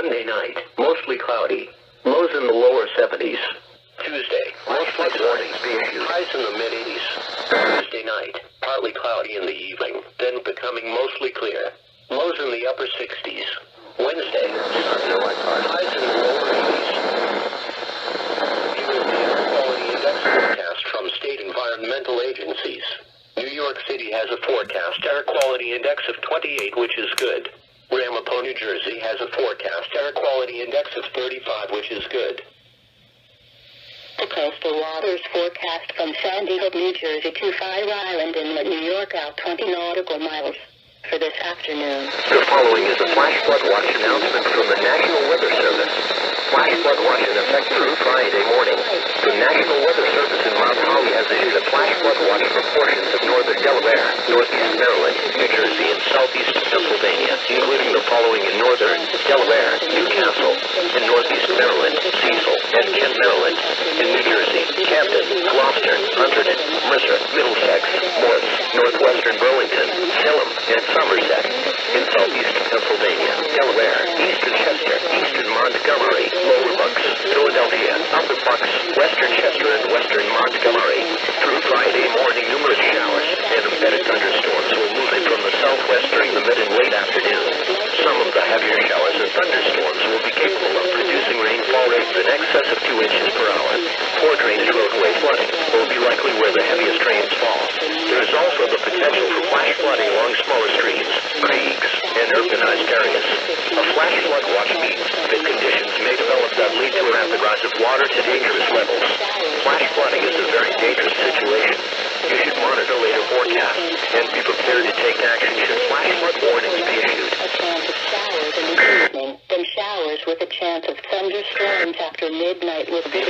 Monday night, mostly cloudy. Lows in the lower 70s. Tuesday, mostly warnings be issued. Highs in the mid-80s. Tuesday night, partly cloudy in the evening, then becoming mostly clear. Lows in the upper 60s. Wednesday, highs in the lower 80s. Here is the air quality index forecast from state environmental agencies. New York City has a forecast air quality index of 28, which is good. Ramapo, New Jersey has a forecast air quality index of 35, which is good. The coastal waters forecast from Sandy Hook, New Jersey to Fire Island Inlet, New York out 20 nautical miles for this afternoon. The following is a flash flood watch announcement from the National Weather Service. Flash flood watch in effect through Friday morning. The National Weather Service in Mount Holly has issued a flash flood watch for portions of northern Delaware, northeast Maryland, New Jersey, and southeast Pennsylvania, including the following in northern Delaware, Newcastle, in northeast Maryland, Cecil, and Kent, Maryland, in New Jersey, Camden, Gloucester, Hunterdon, Mercer, Middlesex, Morse, northwestern Burlington, Salem, and Somerset, in southeast Pennsylvania, Delaware, eastern Chester, eastern Montgomery, lower Bucks, Philadelphia, upper Bucks, western Chester, and western Montgomery. Through Friday morning, numerous showers and embedded thunderstorms will move in from the southwest during the mid and late afternoon. Some of the heavier showers and thunderstorms will be capable of producing rainfall rates in excess of 2 inches per hour. Poor drainage roadway flooding will be likely where the heaviest rains fall. There is also the potential for flash flooding along smaller streams, creeks, and urbanized areas. A flash flood watch means that conditions may develop that lead to a rapid rise of water to dangerous levels. Flash flooding is a very dangerous situation. You should monitor later forecasts and be prepared to take action should flash flood warnings be issued. A chance of showers in the evening, then showers with a chance of thunderstorms after midnight with good